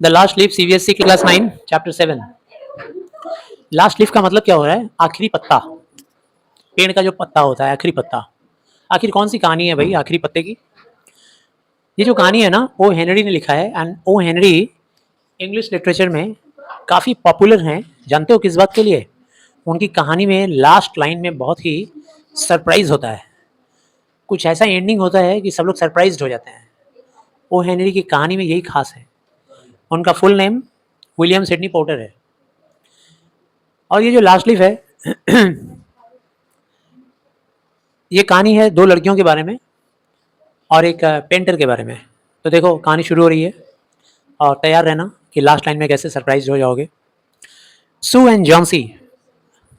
The last leaf CBSE की class 9 chapter 7। Last leaf का मतलब क्या हो रहा है? आखिरी पत्ता। पेड़ का जो पत्ता होता है, आखिरी पत्ता। आखिर कौन सी कहानी है भाई आखिरी पत्ते की? ये जो कहानी है ना, ओ हेनरी ने लिखा है। And O Henry English literature में काफ़ी पॉपुलर हैं। जानते हो किस बात के लिए? उनकी कहानी में लास्ट लाइन में बहुत ही सरप्राइज होता है। कुछ ऐसा एंडिंग होता है कि सब लोग सरप्राइज्ड हो जाते हैं। ओ हेनरी की कहानी में यही खास है। उनका full name William Sydney porter है। और ये जो लास्ट लीफ है ये कहानी है दो लड़कियों के बारे में और एक पेंटर के बारे में। तो देखो कहानी शुरू हो रही है और तैयार रहना कि लास्ट लाइन में कैसे सरप्राइज हो जाओगे। सू एंड जॉन्सी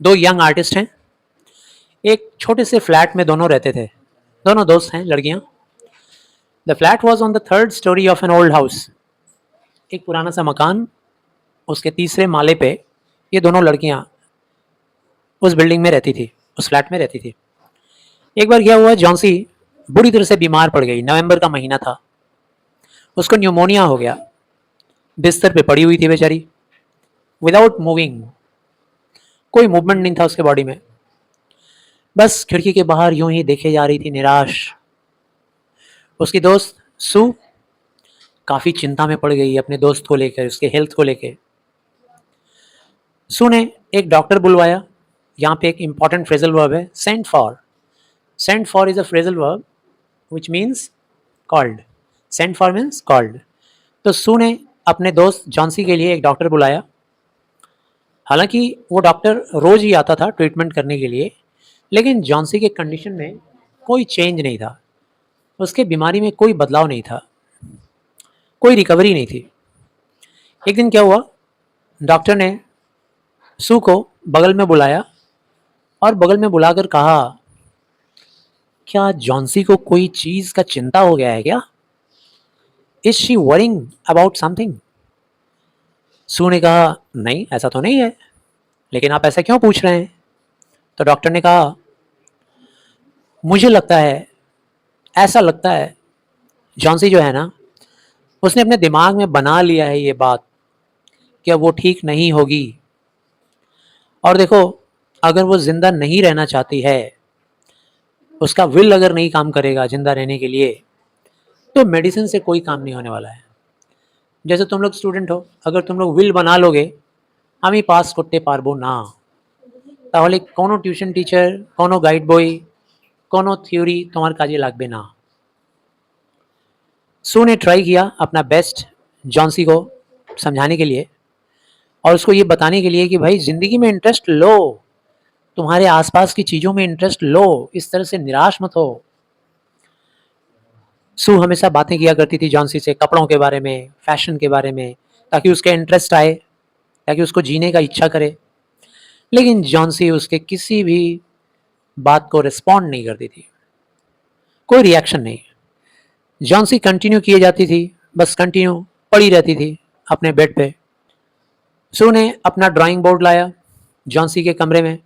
दो यंग आर्टिस्ट हैं। एक छोटे से फ्लैट में दोनों रहते थे। दोनों दोस्त हैं लड़कियां। The flat was on the third story of an old house. एक पुराना सा मकान, उसके तीसरे माले पे ये दोनों लड़कियां उस बिल्डिंग में रहती थी, उस फ्लैट में रहती थी। एक बार क्या हुआ, जॉन्सी बुरी तरह से बीमार पड़ गई। नवंबर का महीना था, उसको न्यूमोनिया हो गया। बिस्तर पे पड़ी हुई थी बेचारी, विदाउट मूविंग। कोई मूवमेंट नहीं था उसके बॉडी में। बस खिड़की के बाहर यूं ही देखे जा रही थी निराश। उसकी दोस्त सू काफ़ी चिंता में पड़ गई अपने दोस्त को लेकर, उसके हेल्थ को लेकर। सू ने एक डॉक्टर बुलवाया। यहाँ पे एक इंपॉर्टेंट फ्रेजल वर्ब है, sent for. Sent for is a phrasal verb which means called. Sent for means called. तो सू ने अपने दोस्त जॉन्सी के लिए एक डॉक्टर बुलाया। हालांकि वो डॉक्टर रोज ही आता था ट्रीटमेंट करने के लिए, लेकिन जॉन्सी के कंडीशन में कोई चेंज नहीं था। उसके बीमारी में कोई बदलाव नहीं था, कोई रिकवरी नहीं थी। एक दिन क्या हुआ, डॉक्टर ने सू को बगल में बुलाया और बगल में बुलाकर कहा, क्या जॉन्सी को कोई चीज़ का चिंता हो गया है क्या? Is she worrying about something? Sue ने कहा, नहीं ऐसा तो नहीं है, लेकिन आप ऐसा क्यों पूछ रहे हैं? तो डॉक्टर ने कहा, मुझे लगता है, ऐसा लगता है जॉन्सी जो है ना, उसने अपने दिमाग में बना लिया है ये बात कि अब वो ठीक नहीं होगी। और देखो, अगर वो ज़िंदा नहीं रहना चाहती है, उसका विल अगर नहीं काम करेगा ज़िंदा रहने के लिए, तो मेडिसिन से कोई काम नहीं होने वाला है। जैसे तुम लोग स्टूडेंट हो, अगर तुम लोग विल बना लोगे আমি পাস করতে পারবো না, তাহলে কোনো টিউশন টিচার, কোনো গাইড বই, কোনো থিওरी তোমাर काजे लागबे ना। सू ने ट्राई किया अपना बेस्ट जॉन्सी को समझाने के लिए और उसको ये बताने के लिए कि भाई ज़िंदगी में इंटरेस्ट लो, तुम्हारे आसपास की चीज़ों में इंटरेस्ट लो, इस तरह से निराश मत हो। सू हमेशा बातें किया करती थी जॉन्सी से, कपड़ों के बारे में, फैशन के बारे में, ताकि उसका इंटरेस्ट आए, ताकि उसको जीने का इच्छा करे। लेकिन जॉन्सी उसके किसी भी बात को रिस्पॉन्ड नहीं करती थी, कोई रिएक्शन नहीं। जॉन्सी कंटिन्यू किए जाती थी, बस कंटिन्यू पड़ी रहती थी अपने बेड पे। सू ने अपना ड्राइंग बोर्ड लाया जॉन्सी के कमरे में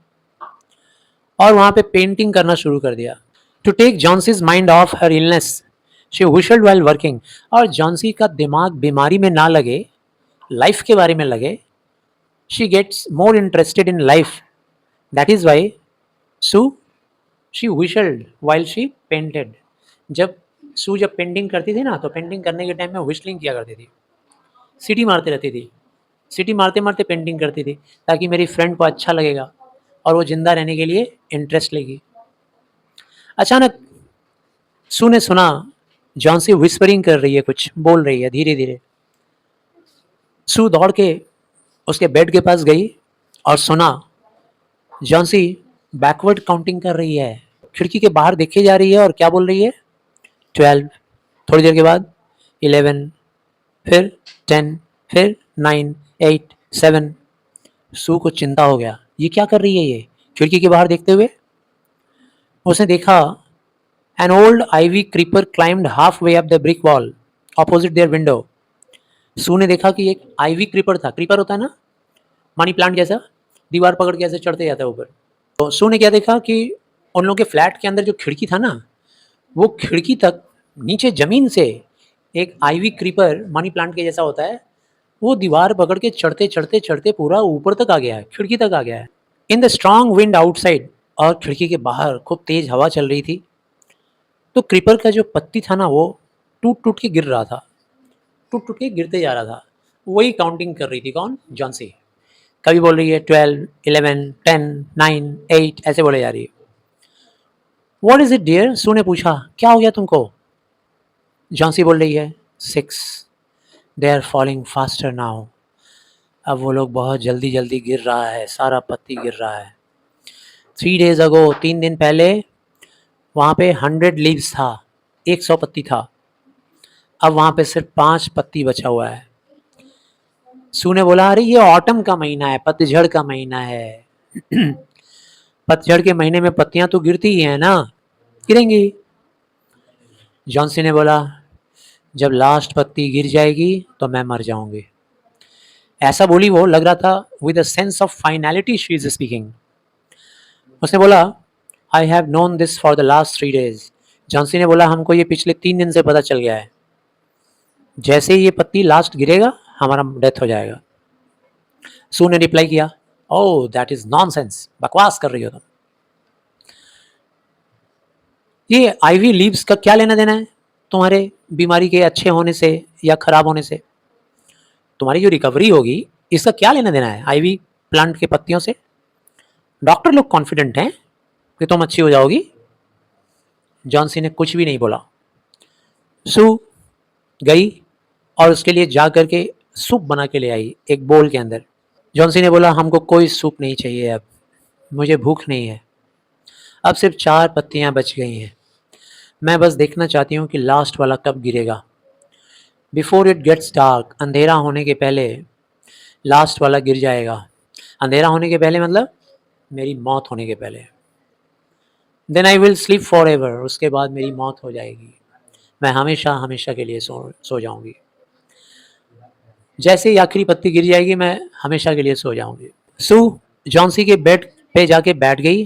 और वहाँ पे पेंटिंग करना शुरू कर दिया। To take Johnsy's mind off her illness she whistled while working. और जॉन्सी का दिमाग बीमारी में ना लगे, लाइफ के बारे में लगे। She gets more interested in life. That is why Sue she whistled while she painted. जब सू जब पेंटिंग करती थी ना, तो पेंटिंग करने के टाइम में विशलिंग किया करती थी, सीटी मारते रहती थी। सीटी मारते मारते पेंटिंग करती थी ताकि मेरी फ्रेंड को अच्छा लगेगा और वो ज़िंदा रहने के लिए इंटरेस्ट लेगी। अचानक सू ने सुना जॉन्सी विस्परिंग कर रही है, कुछ बोल रही है धीरे धीरे। सू दौड़ के उसके बेड के पास गई और सुना जॉन्सी बैकवर्ड काउंटिंग कर रही है, खिड़की के बाहर देखे जा रही है और क्या बोल रही है, 12। थोड़ी देर के बाद 11, फिर 10, फिर 9, 8, 7। सू को चिंता हो गया, ये क्या कर रही है ये खिड़की के बाहर देखते हुए। उसने देखा an old ivy creeper climbed halfway up the brick wall opposite their window. Sue ने देखा कि एक आईवी क्रीपर था, क्रीपर होता है ना मनी प्लांट जैसा, दीवार पकड़ के ऐसे चढ़ते जाता है ऊपर। तो सू ने क्या देखा कि उन लोगों के फ्लैट के अंदर जो खिड़की था ना, वो खिड़की तक नीचे ज़मीन से एक आईवी क्रीपर मनी प्लांट के जैसा होता है, वो दीवार पकड़ के चढ़ते चढ़ते चढ़ते पूरा ऊपर तक आ गया है, खिड़की तक आ गया है। In the strong wind outside, और खिड़की के बाहर खूब तेज हवा चल रही थी। तो क्रीपर का जो पत्ती था ना, वो टूट टूट के गिर रहा था, टूट टूट के गिरते जा रहा था। वही काउंटिंग कर रही थी, कौन? जॉन्सी। कभी बोल रही है 12, 11, 10, 9, 8, ऐसे बोले जा रही है। What is it dear? Sue ने पूछा, क्या हो गया तुमको? जॉन्सी बोल रही है 6, they are falling faster now. अब वो लोग बहुत जल्दी जल्दी गिर रहा है, सारा पत्ती गिर रहा है। 3 days अगो, 3 दिन पहले वहाँ पे 100 लीव्स था, 100 पत्ती था। अब वहाँ पे सिर्फ 5 पत्ती बचा हुआ है। सू ने बोला, अरे ये ऑटम का महीना है, पतझड़ का महीना है। पतझड़ के महीने में पत्तियां तो गिरती ही है ना, गिरेंगी। जॉन्सी ने बोला, जब लास्ट पत्ती गिर जाएगी तो मैं मर जाऊंगी। ऐसा बोली वो, लग रहा था with a sense of finality she is speaking. उसने बोला, I have known this for the last 3 days। Johnsy ने बोला, हमको ये पिछले 3 दिन से पता चल गया है, जैसे ही ये पत्ती लास्ट गिरेगा हमारा डेथ हो जाएगा। सू ने रिप्लाई किया, ओह दैट इज नॉनसेंस, बकवास कर रही हो तुम। ये आईवी लीव्स का क्या लेना देना है तुम्हारे बीमारी के अच्छे होने से या खराब होने से? तुम्हारी जो रिकवरी होगी इसका क्या लेना देना है आईवी प्लांट के पत्तियों से? डॉक्टर लोग कॉन्फिडेंट हैं कि तुम अच्छी हो जाओगी। जॉन्सी ने कुछ भी नहीं बोला। सू गई और उसके लिए जा करके सूप बना के ले आई एक बोल के अंदर। जॉन्सी ने बोला, हमको कोई सूप नहीं चाहिए, अब मुझे भूख नहीं है। अब सिर्फ 4 पत्तियां बच गई हैं। मैं बस देखना चाहती हूँ कि लास्ट वाला कब गिरेगा। बिफोर इट गेट्स डार्क, अंधेरा होने के पहले लास्ट वाला गिर जाएगा। अंधेरा होने के पहले मतलब मेरी मौत होने के पहले। Then I will sleep forever, उसके बाद मेरी मौत हो जाएगी, मैं हमेशा हमेशा के लिए सो जाऊंगी। जैसे ही आखिरी पत्ती गिर जाएगी मैं हमेशा के लिए सो जाऊंगी। सू जॉन्सी के बेड पे जाके बैठ गई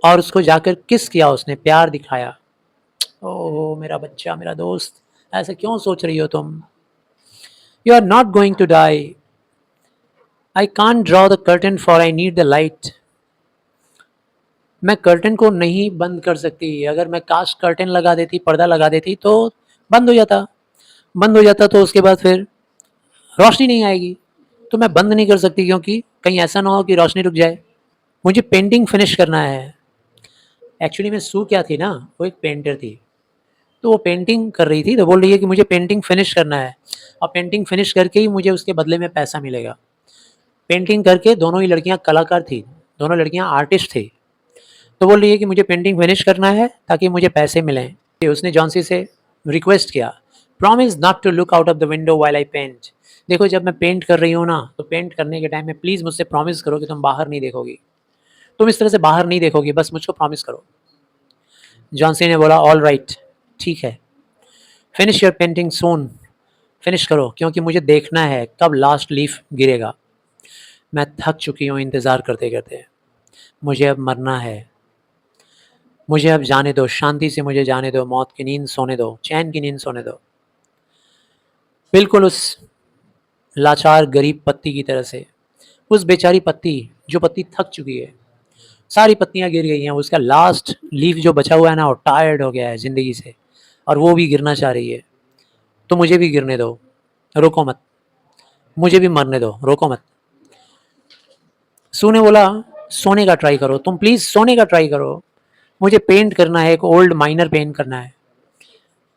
और उसको जाकर किस किया, उसने प्यार दिखाया। ओह मेरा बच्चा, मेरा दोस्त, ऐसे क्यों सोच रही हो तुम? You are not going to die. I can't draw the curtain for I need the light. मैं कर्टन को नहीं बंद कर सकती, अगर मैं काश कर्टन लगा देती, पर्दा लगा देती तो बंद हो जाता। बंद हो जाता तो उसके बाद फिर रोशनी नहीं आएगी, तो मैं बंद नहीं कर सकती क्योंकि कहीं ऐसा ना हो कि रोशनी रुक जाए। मुझे पेंटिंग फिनिश करना है। एक्चुअली में सू क्या थी ना, वो एक पेंटर थी, तो वो पेंटिंग कर रही थी, तो बोल रही है कि मुझे पेंटिंग फिनिश करना है और पेंटिंग फिनिश करके ही मुझे उसके बदले में पैसा मिलेगा। पेंटिंग करके, दोनों ही लड़कियां कलाकार थी, दोनों लड़कियां आर्टिस्ट थी, तो बोल रही है कि मुझे पेंटिंग फिनिश करना है ताकि मुझे पैसे मिलें। उसने जॉन्सी से रिक्वेस्ट किया, promise not to look out of the window while I paint. देखो जब मैं पेंट कर रही हूँ ना, तो पेंट करने के टाइम में प्लीज़ मुझसे प्रॉमिस करो कि तुम बाहर नहीं देखोगी, तुम इस तरह से बाहर नहीं देखोगी, बस मुझको प्रॉमिस करो। जॉन्सी ने बोला, ऑल राइट, ठीक है, finish your painting soon, finish करो क्योंकि मुझे देखना है कब लास्ट लीफ गिरेगा। मैं थक चुकी हूँ इंतज़ार करते करते, मुझे अब मरना है, मुझे अब जाने दो, शांति से मुझे जाने दो, मौत की नींद सोने दो, चैन की नींद सोने दो। बिल्कुल उस लाचार गरीब पत्ती की तरह से, उस बेचारी पत्ती जो पत्ती थक चुकी है, सारी पत्तियां गिर गई हैं, उसका लास्ट लीफ जो बचा हुआ है ना, वो टायर्ड हो गया है ज़िंदगी से और वो भी गिरना चाह रही है। तो मुझे भी गिरने दो, रोको मत, मुझे भी मरने दो, रोको मत। सू ने बोला, सोने का ट्राई करो तुम, प्लीज़ सोने का ट्राई करो, मुझे पेंट करना है, एक ओल्ड माइनर पेंट करना है।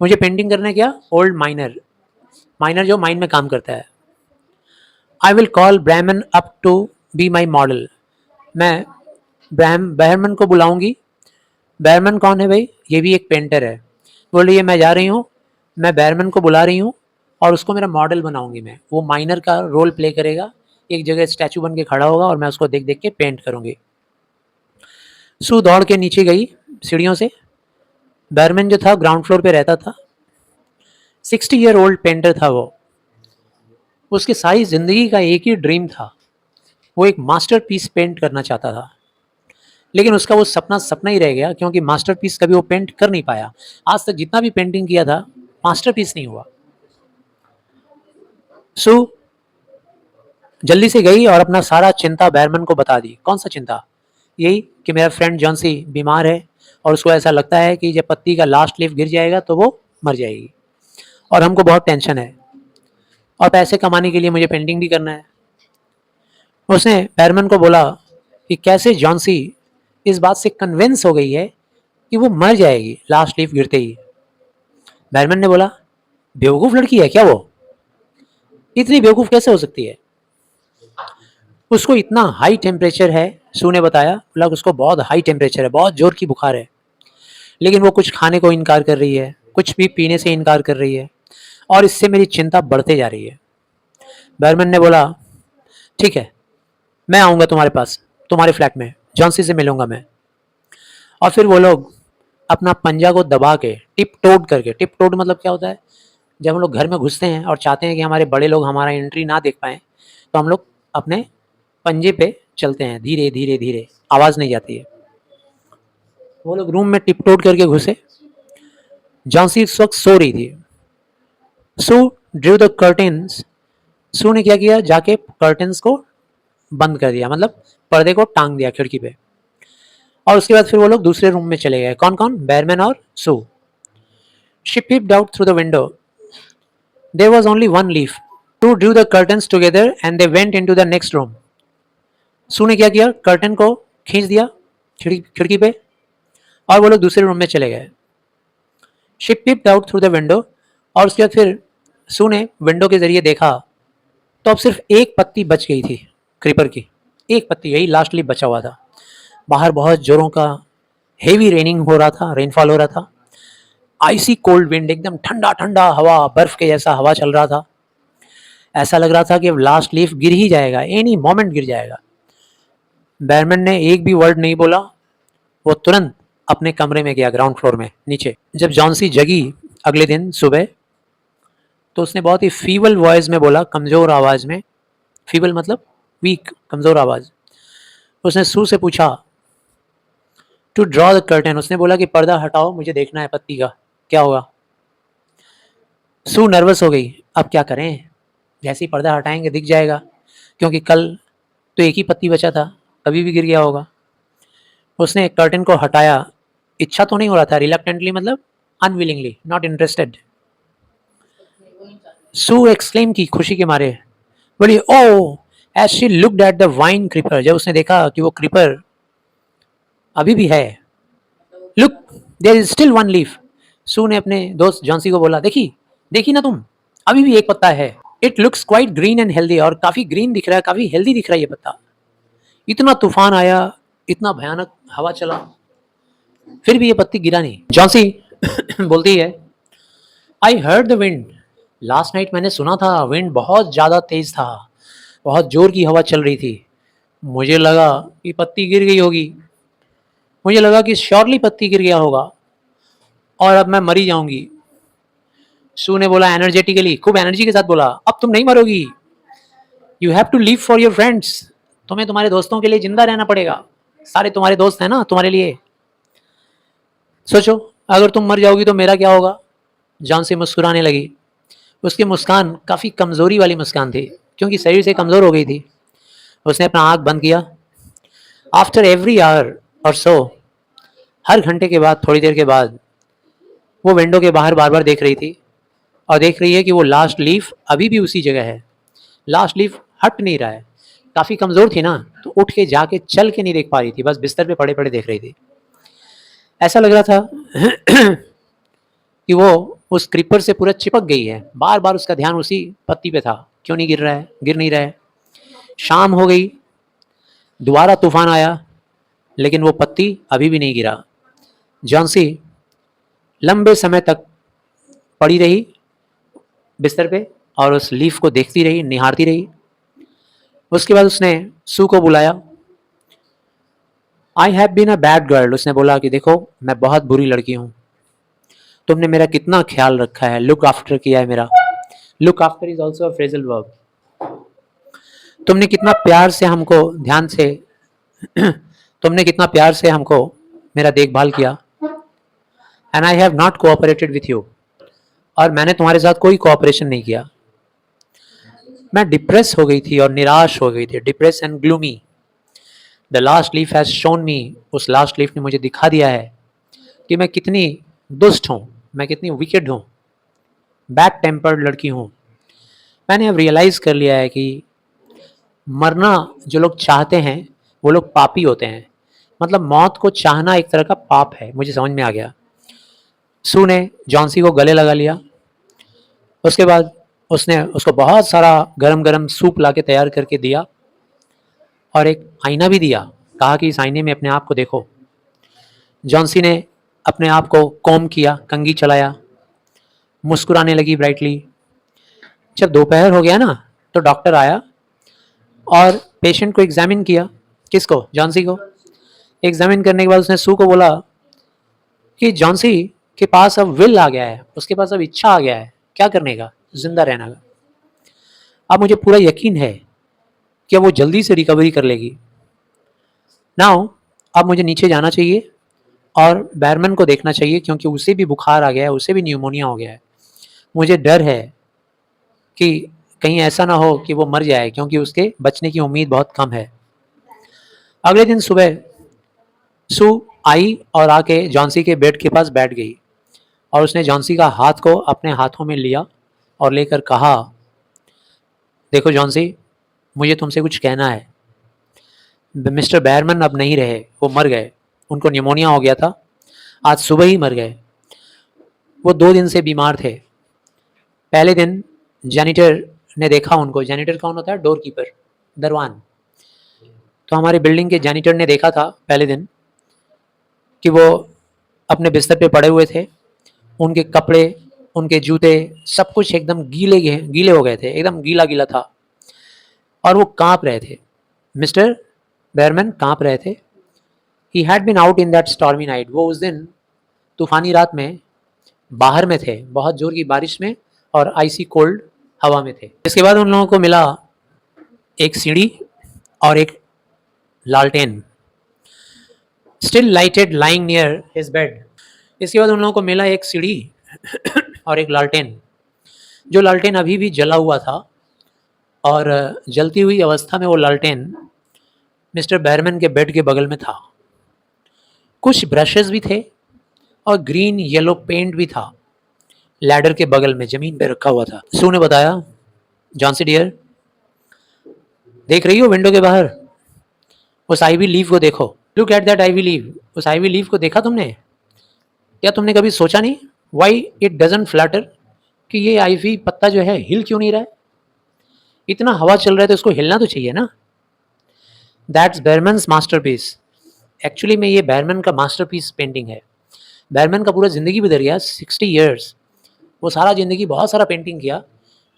मुझे पेंटिंग करना है, क्या? ओल्ड माइनर, माइनर जो माइन में काम करता है। I will call Behrman up to be my model. मैं ब्राह्मण को बुलाऊंगी। ब्राह्मण कौन है भाई? ये भी एक पेंटर है। बोल रही है, मैं जा रही हूँ, मैं ब्राह्मण को बुला रही हूँ और उसको मेरा मॉडल बनाऊंगी। मैं, वो माइनर का रोल प्ले करेगा, एक जगह स्टैचू बन के खड़ा होगा और मैं उसको देख देख के पेंट करूंगी। सू दौड़ के नीचे गई सीढ़ियों से। बैरमैन जो था ग्राउंड फ्लोर पे रहता था, 60 ईयर ओल्ड पेंटर था वो। उसकी सारी ज़िंदगी का एक ही ड्रीम था, वो एक मास्टरपीस पेंट करना चाहता था, लेकिन उसका वो सपना सपना ही रह गया क्योंकि मास्टरपीस कभी वो पेंट कर नहीं पाया। आज तक जितना भी पेंटिंग किया था, मास्टरपीस नहीं हुआ। सो जल्दी से गई और अपना सारा चिंता बैरमैन को बता दी। कौन सा चिंता? यही कि मेरा फ्रेंड जॉन्सी बीमार है और उसको ऐसा लगता है कि जब पत्ती का लास्ट लीफ गिर जाएगा तो वो मर जाएगी और हमको बहुत टेंशन है और पैसे कमाने के लिए मुझे पेंटिंग भी करना है। उसने बैरमैन को बोला कि कैसे जॉन्सी इस बात से कन्विंस हो गई है कि वो मर जाएगी लास्ट लीफ गिरते ही। बैरमैन ने बोला, बेवकूफ़ लड़की है क्या वो? इतनी बेवकूफ़ कैसे हो सकती है? उसको इतना हाई टेम्परेचर है, सू ने बताया। बोला उसको बहुत हाई टेम्परेचर है, बहुत जोर की बुखार है, लेकिन वो कुछ खाने को इनकार कर रही है, कुछ भी पीने से इनकार कर रही है और इससे मेरी चिंता बढ़ते जा रही है। बैरमैन ने बोला, ठीक है, मैं आऊँगा तुम्हारे पास, तुम्हारे फ्लैट में, जॉन्सी से मिलूंगा मैं। और फिर वो लोग अपना पंजा को दबा के टिप टोड करके, टिप टोड मतलब क्या होता है? जब हम लोग घर में घुसते हैं और चाहते हैं कि हमारे बड़े लोग हमारा एंट्री ना देख पाएँ, तो हम लोग अपने पंजे पे चलते हैं, धीरे धीरे धीरे, आवाज़ नहीं जाती है। वो लोग रूम में टिप टोड करके घुसे। जॉन्सी इस वक्त सो रही थी। सू ड्रू द कर्टेन्स। सू ने क्या किया? जाके कर्टेन्स को बंद कर दिया, मतलब पर्दे को टांग दिया खिड़की पे। और उसके बाद फिर वो लोग दूसरे रूम में चले गए। कौन कौन? बैरमैन और Sue. She peeped out through the window. There was only one leaf. Sue drew the curtains together and they went into the next room. सू ने क्या किया? कर्टन को खींच दिया खिड़की पे और वो लोग दूसरे रूम में चले गए। She peeped out through the window. और उसके बाद फिर सू ने विंडो के जरिए देखा तो अब सिर्फ एक पत्ती बच गई थी क्रीपर की, एक पत्ती, यही लास्ट लीफ बचा हुआ था। बाहर बहुत जोरों का हेवी रेनिंग हो रहा था, रेनफॉल हो रहा था। आइसी कोल्ड विंड, एकदम ठंडा ठंडा हवा, बर्फ के जैसा हवा चल रहा था। ऐसा लग रहा था कि अब लास्ट लीफ गिर ही जाएगा, एनी मोमेंट गिर जाएगा। बैरमैन ने एक भी वर्ड नहीं बोला। वो तुरंत अपने कमरे में गया, ग्राउंड फ्लोर में नीचे। जब जॉन्सी जगी अगले दिन सुबह तो उसने बहुत ही फीबल वॉइस में बोला, कमज़ोर आवाज़ में। फीबल मतलब वीक, कमज़ोर आवाज़। उसने सू से पूछा टू ड्रॉ द कर्टन। उसने बोला कि पर्दा हटाओ, मुझे देखना है पत्ती का क्या होगा। सू नर्वस हो गई, अब क्या करें? जैसे ही पर्दा हटाएंगे दिख जाएगा, क्योंकि कल तो एक ही पत्ती बचा था, कभी भी गिर गया होगा। उसने कर्टन को हटाया। इच्छा तो नहीं हो रहा था, रिलक्टेंटली मतलब unwillingly, not interested. Sue exclaim की खुशी के मारे, बोली oh as she looked at the vine creeper. जब उसने देखा कि वो क्रीपर अभी भी है, look there is still one leaf. Sue ने अपने दोस्त जॉन्सी को बोला, देखी देखी ना तुम, अभी भी एक पत्ता है। It looks quite green and healthy, और काफ़ी ग्रीन दिख रहा है, काफ़ी हेल्दी दिख रहा है ये पत्ता। इतना तूफान आया, इतना भयानक हवा चला, फिर भी ये पत्ती गिरा नहीं। जॉन्सी बोलती है, I heard the wind. Last night मैंने सुना था, विंड बहुत ज़्यादा तेज़ था, बहुत ज़ोर की हवा चल रही थी। मुझे लगा कि पत्ती गिर गई होगी, मुझे लगा कि श्योरली पत्ती गिर गया होगा और अब मैं मरी जाऊंगी। सू ने बोला एनर्जेटिकली, खूब एनर्जी के साथ बोला, अब तुम नहीं मरोगी, you have to live for your friends. तुम्हें तुम्हारे दोस्तों के लिए जिंदा रहना पड़ेगा, सारे तुम्हारे दोस्त हैं ना तुम्हारे लिए। सोचो अगर तुम मर जाओगी तो मेरा क्या होगा? जॉन्सी मुस्कुराने लगी। उसकी मुस्कान काफ़ी कमज़ोरी वाली मुस्कान थी, क्योंकि शरीर से कमज़ोर हो गई थी। उसने अपना आँख बंद किया। आफ्टर एवरी आवर और सो, हर घंटे के बाद, थोड़ी देर के बाद, वो विंडो के बाहर बार बार देख रही थी और देख रही है कि वो लास्ट लीफ अभी भी उसी जगह है। लास्ट लीफ हट नहीं रहा है। काफ़ी कमज़ोर थी ना, तो उठ के जाके चल के नहीं देख पा रही थी, बस बिस्तर पे पड़े पड़े देख रही थी। ऐसा लग रहा था कि वो उस क्रीपर से पूरा चिपक गई है। बार बार उसका ध्यान उसी पत्ती पे था, क्यों नहीं गिर रहा है, गिर नहीं रहा है। शाम हो गई, दोबारा तूफान आया, लेकिन वो पत्ती अभी भी नहीं गिरा। जॉन्सी लंबे समय तक पड़ी रही बिस्तर पे और उस लीफ को देखती रही, निहारती रही। उसके बाद उसने सू को बुलाया। I have been a bad girl. उसने बोला कि देखो मैं बहुत बुरी लड़की हूँ, तुमने मेरा कितना ख्याल रखा है, लुक आफ्टर किया है मेरा। Look after is also a phrasal verb. तुमने कितना प्यार से हमको ध्यान से तुमने कितना प्यार से हमको मेरा देखभाल किया। And I have not cooperated with you. और मैंने तुम्हारे साथ कोई कोऑपरेशन नहीं किया। मैं डिप्रेस हो गई थी और निराश हो गई थी, depress and gloomy. The last leaf has shown me, उस लास्ट लीफ ने मुझे दिखा दिया है कि मैं कितनी दुष्ट हूँ, मैं कितनी विकेड हूँ, बैड टेम्पर्ड लड़की हूँ। मैंने अब रियलाइज़ कर लिया है कि मरना जो लोग चाहते हैं वो लोग पापी होते हैं। मतलब मौत को चाहना एक तरह का पाप है, मुझे समझ में आ गया। सू ने जॉन्सी को गले लगा लिया। उसके बाद उसने उसको बहुत सारा गरम गरम सूप ला के तैयार करके दिया और एक आईना भी दिया। कहा कि इस आईने में अपने आप को देखो। जॉन्सी ने अपने आप को कॉम्ब किया, कंघी चलाया, मुस्कुराने लगी ब्राइटली। जब दोपहर हो गया ना तो डॉक्टर आया और पेशेंट को एग्जामिन किया। किसको? जॉन्सी को। एग्जामिन करने के बाद उसने सू को बोला कि जॉन्सी के पास अब विल आ गया है, उसके पास अब इच्छा आ गया है क्या करने का, जिंदा रहने का। अब मुझे पूरा यकीन है कि वो जल्दी से रिकवरी कर लेगी। नाउ अब मुझे नीचे जाना चाहिए और बैरमैन को देखना चाहिए क्योंकि उसे भी बुखार आ गया है, उसे भी न्यूमोनिया हो गया है। मुझे डर है कि कहीं ऐसा ना हो कि वो मर जाए क्योंकि उसके बचने की उम्मीद बहुत कम है। अगले दिन सुबह सू आई और आके जॉन्सी के बेड के पास बैठ गई और उसने जॉन्सी का हाथ को अपने हाथों में लिया और लेकर कहा, देखो जॉन्सी, मुझे तुमसे कुछ कहना है। मिस्टर बैरमैन अब नहीं रहे, वो मर गए, उनको निमोनिया हो गया था, आज सुबह ही मर गए। वो 2 दिन से बीमार थे। पहले दिन जैनिटर ने देखा उनको। जैनिटर कौन होता है? डोर कीपर, दरवान। तो हमारे बिल्डिंग के जैनिटर ने देखा था पहले दिन कि वो अपने बिस्तर पे पड़े हुए थे, उनके कपड़े, उनके जूते, सब कुछ एकदम गीले गीले हो गए थे, एकदम गीला गीला था और वो कांप रहे थे। मिस्टर बैरमैन कांप रहे थे। He had been out in that stormy night, वो उस दिन तूफानी रात में बाहर में थे, बहुत जोर की बारिश में और आइसी कोल्ड हवा में थे। इसके बाद उन लोगों को मिला एक सीढ़ी और एक लालटेन, still lighted lying near his bed. इसके बाद उन लोगों को मिला एक सीढ़ी और एक लालटेन, जो लालटेन अभी भी जला हुआ था और जलती हुई अवस्था में वो लालटेन मिस्टर बैरमैन के बेड के बगल में था। कुछ ब्रशेस भी थे और ग्रीन येलो पेंट भी था, लैडर के बगल में ज़मीन पे रखा हुआ था। सू ने बताया, जॉन्सी डियर, देख रही हो विंडो के बाहर उस आईवी लीफ को देखो, look at that ivy leaf. उस आईवी लीफ को देखा तुमने? क्या तुमने कभी सोचा नहीं वाई इट डजंट फ्लैटर, कि ये आईवी पत्ता जो है हिल क्यों नहीं रहा है? इतना हवा चल रहा है तो इसको हिलना तो चाहिए ना। That's Behrman's masterpiece. एक्चुअली में ये बैरमैन का मास्टरपीस पेंटिंग है। बैरमैन का पूरा ज़िंदगी गुजर गया, 60 ईयर्स। वो सारा ज़िंदगी बहुत सारा पेंटिंग किया,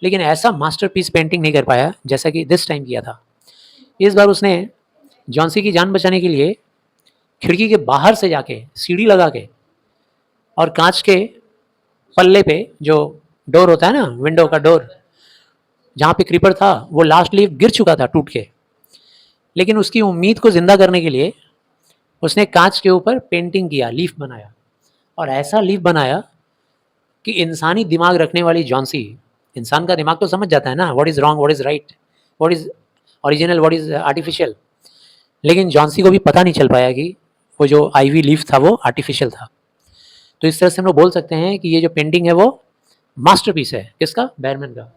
लेकिन ऐसा मास्टरपीस पेंटिंग नहीं कर पाया जैसा कि दिस टाइम किया था। इस बार उसने जॉन्सी की जान बचाने के लिए खिड़की के बाहर से जाके सीढ़ी लगा के और कांच के पल्ले पे जो डोर होता है ना, विंडो का डोर, जहाँ पे क्रीपर था, वो लास्ट लीफ गिर चुका था टूट के, लेकिन उसकी उम्मीद को ज़िंदा करने के लिए उसने कांच के ऊपर पेंटिंग किया, लीफ बनाया और ऐसा लीफ बनाया कि इंसानी दिमाग रखने वाली जॉन्सी, इंसान का दिमाग तो समझ जाता है ना, what is wrong, what is right, what is original, what is artificial. लेकिन जॉन्सी को भी पता नहीं चल पाया कि वो जो आईवी लीफ था वो आर्टिफिशियल था। तो इस तरह से हम लोग बोल सकते हैं कि ये जो पेंटिंग है वो मास्टरपीस है। किसका? बैरमैन का।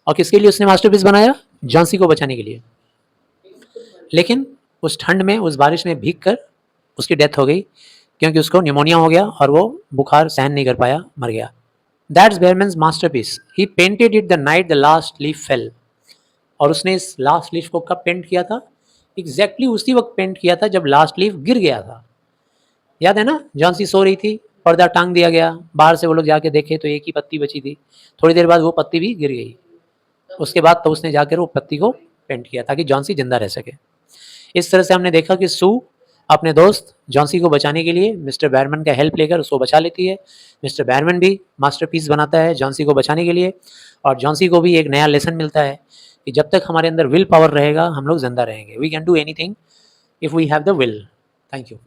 और किसके लिए उसने मास्टरपीस बनाया? जॉन्सी को बचाने के लिए। लेकिन उस ठंड में, उस बारिश में भीग कर उसकी डेथ हो गई क्योंकि उसको निमोनिया हो गया और वो बुखार सहन नहीं कर पाया, मर गया। That's Behrman's masterpiece. He painted it the night the last leaf fell. और उसने इस लास्ट लीफ को कब पेंट किया था? एग्जैक्टली उसी वक्त पेंट किया था जब लास्ट लीफ गिर गया था। याद है ना? जॉन्सी सो रही थी, पर्दा टांग दिया गया, बाहर से वो लोग जाके देखे तो एक ही पत्ती बची थी। थोड़ी देर बाद वो पत्ती भी गिर गई। उसके बाद तो उसने जाकर वो पत्ती को पेंट किया ताकि जॉन्सी जिंदा रह सके। इस तरह से हमने देखा कि सू अपने दोस्त जॉन्सी को बचाने के लिए मिस्टर बैरमैन का हेल्प लेकर उसको बचा लेती है। मिस्टर बैरमैन भी मास्टरपीस बनाता है जॉन्सी को बचाने के लिए और जॉन्सी को भी एक नया लेसन मिलता है कि जब तक हमारे अंदर विल पावर रहेगा हम लोग जिंदा रहेंगे। We can do anything if we have the will. Thank you.